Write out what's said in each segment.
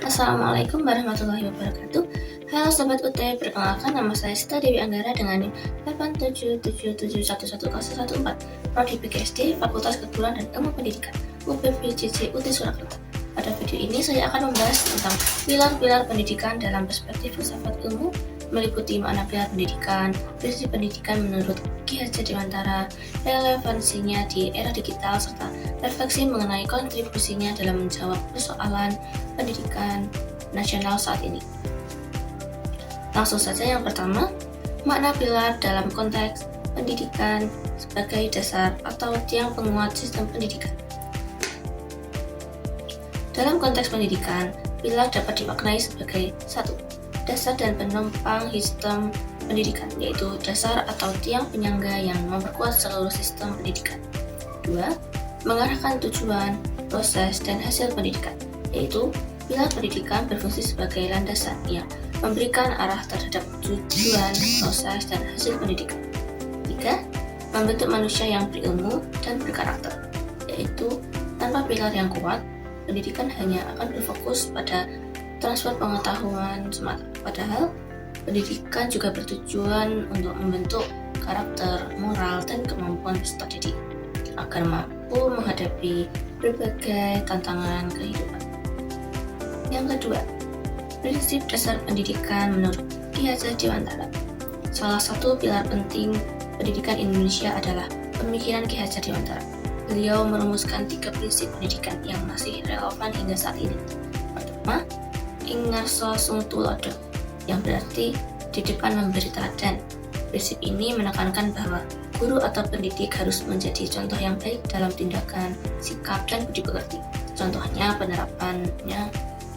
Assalamualaikum warahmatullahi wabarakatuh. Halo Sobat UT, perkenalkan nama saya Sita Dewi Anggara dengan NIM 877711114, Prodi PGSD, Fakultas Kedokteran dan Ilmu Pendidikan, UPPJJ UT Surakarta. Pada video ini saya akan membahas tentang pilar-pilar pendidikan dalam perspektif filsafat ilmu, meliputi makna pilar pendidikan, prinsip pendidikan menurut Ki Hajar Dewantara, relevansinya di era digital, serta refleksi mengenai kontribusinya dalam menjawab persoalan pendidikan nasional saat ini. Langsung saja yang pertama, makna pilar dalam konteks pendidikan sebagai dasar atau tiang penguat sistem pendidikan. Dalam konteks pendidikan, pilar dapat dimaknai sebagai 1. Dasar dan penopang sistem pendidikan, yaitu dasar atau tiang penyangga yang memperkuat seluruh sistem pendidikan. 2. Mengarahkan tujuan, proses, dan hasil pendidikan, yaitu pilar pendidikan berfungsi sebagai landasan yang memberikan arah terhadap tujuan, proses, dan hasil pendidikan. 3. Membentuk manusia yang berilmu dan berkarakter, yaitu tanpa pilar yang kuat, pendidikan hanya akan berfokus pada transfer pengetahuan semata. Padahal, pendidikan juga bertujuan untuk membentuk karakter, moral, dan kemampuan peserta didik agar mampu menghadapi berbagai tantangan kehidupan. Yang kedua, prinsip dasar pendidikan menurut Ki Hajar Dewantara. Salah satu pilar penting pendidikan Indonesia adalah pemikiran Ki Hajar Dewantara. Beliau merumuskan 3 prinsip pendidikan yang masih relevan hingga saat ini. Pertama, Ingarso Sungtulodo, yang berarti di depan memberi teladan. Prinsip ini menekankan bahwa guru atau pendidik harus menjadi contoh yang baik dalam tindakan, sikap, dan budi pekerti. Contohnya penerapannya,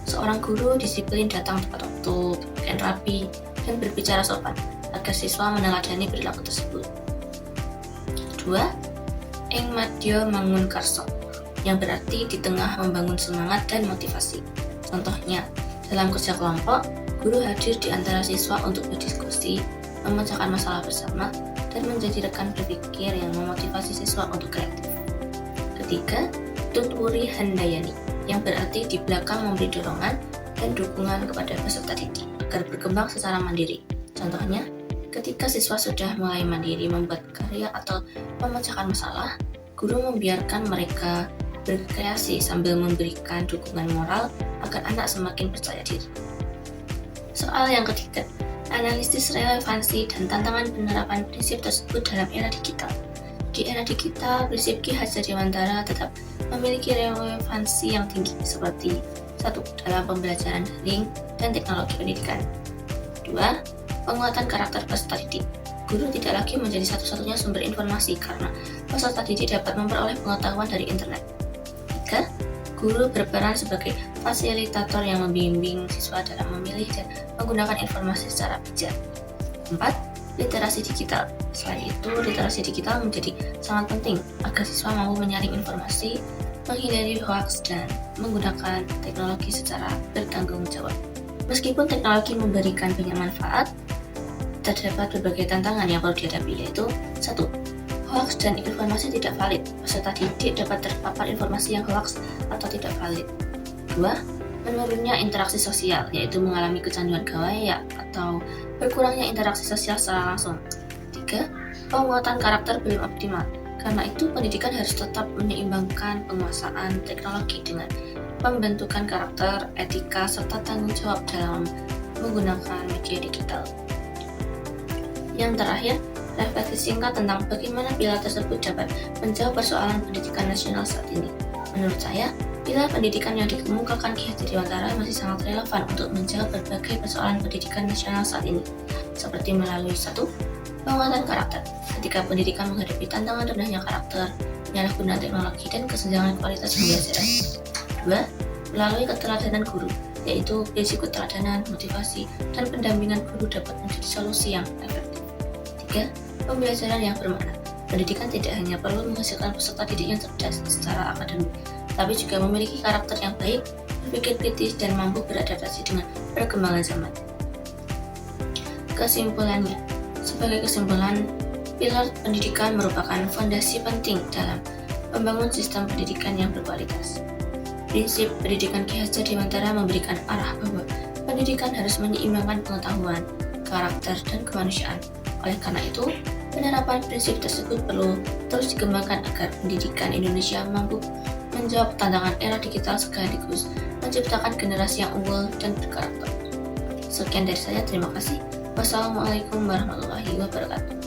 seorang guru disiplin datang tepat waktu, berpakaian rapi, dan berbicara sopan, agar siswa meneladani perilaku tersebut. 2. Ing Madya Mangun Karso, yang berarti di tengah membangun semangat dan motivasi. Contohnya, dalam kerja kelompok, guru hadir di antara siswa untuk berdiskusi, memecahkan masalah bersama, dan menjadi rekan berpikir yang memotivasi siswa untuk kreatif. Ketiga, Tutwuri Handayani, yang berarti di belakang memberi dorongan dan dukungan kepada peserta didik agar berkembang secara mandiri. Contohnya, ketika siswa sudah mulai mandiri membuat karya atau memecahkan masalah, guru membiarkan mereka berkreasi sambil memberikan dukungan moral agar anak semakin percaya diri. Soal yang ketiga, analisis relevansi dan tantangan penerapan prinsip tersebut dalam era digital. Di era digital, prinsip Ki Hajar Dewantara tetap memiliki relevansi yang tinggi seperti 1. Dalam pembelajaran daring dan teknologi pendidikan. 2. Penguatan karakter peserta didik. Guru tidak lagi menjadi satu-satunya sumber informasi karena peserta didik dapat memperoleh pengetahuan dari internet. 3. Guru berperan sebagai fasilitator yang membimbing siswa dalam memilih dan menggunakan informasi secara bijak. 4. Literasi digital. Selain itu, literasi digital menjadi sangat penting agar siswa mampu menyaring informasi, menghindari hoaks, dan menggunakan teknologi secara bertanggung jawab. Meskipun teknologi memberikan banyak manfaat, terdapat berbagai tantangan yang perlu dihadapi, yaitu 1. Hoaks dan informasi tidak valid. Peserta didik dapat terpapar informasi yang hoaks atau tidak valid. 2. Menurunnya interaksi sosial, yaitu mengalami kecanduan gaya atau berkurangnya interaksi sosial secara langsung. 3. Penguatan karakter belum optimal. Karena itu, pendidikan harus tetap menyeimbangkan penguasaan teknologi dengan pembentukan karakter, etika, serta tanggung jawab dalam menggunakan media digital. Yang terakhir, refleksi singkat tentang bagaimana pilar tersebut dapat menjawab persoalan pendidikan nasional saat ini. Menurut saya, pilar pendidikan yang dikemukakan Ki Hajar Dewantara masih sangat relevan untuk menjawab berbagai persoalan pendidikan nasional saat ini, seperti melalui 1. Penguatan karakter. Ketika pendidikan menghadapi tantangan rendahnya karakter, penyalahgunaan teknologi, dan kesenjangan kualitas pembelajaran. 2. Melalui keteladanan guru, yaitu prinsip keteladanan, motivasi, dan pendampingan guru dapat menjadi solusi yang efektif. 3. Pembelajaran yang bermakna. Pendidikan tidak hanya perlu menghasilkan peserta didik yang cerdas secara akademik, tapi juga memiliki karakter yang baik, berpikir kritis, dan mampu beradaptasi dengan perkembangan zaman. Kesimpulannya, sebagai kesimpulan, pilar pendidikan merupakan fondasi penting dalam membangun sistem pendidikan yang berkualitas. Prinsip pendidikan Ki Hajar Dewantara memberikan arah bahwa pendidikan harus menyeimbangkan pengetahuan, karakter, dan kemanusiaan. Oleh karena itu, penerapan prinsip tersebut perlu terus dikembangkan agar pendidikan Indonesia mampu menjawab tantangan era digital sekaligus menciptakan generasi yang unggul dan berkarakter. Sekian dari saya, terima kasih. Wassalamualaikum warahmatullahi wabarakatuh.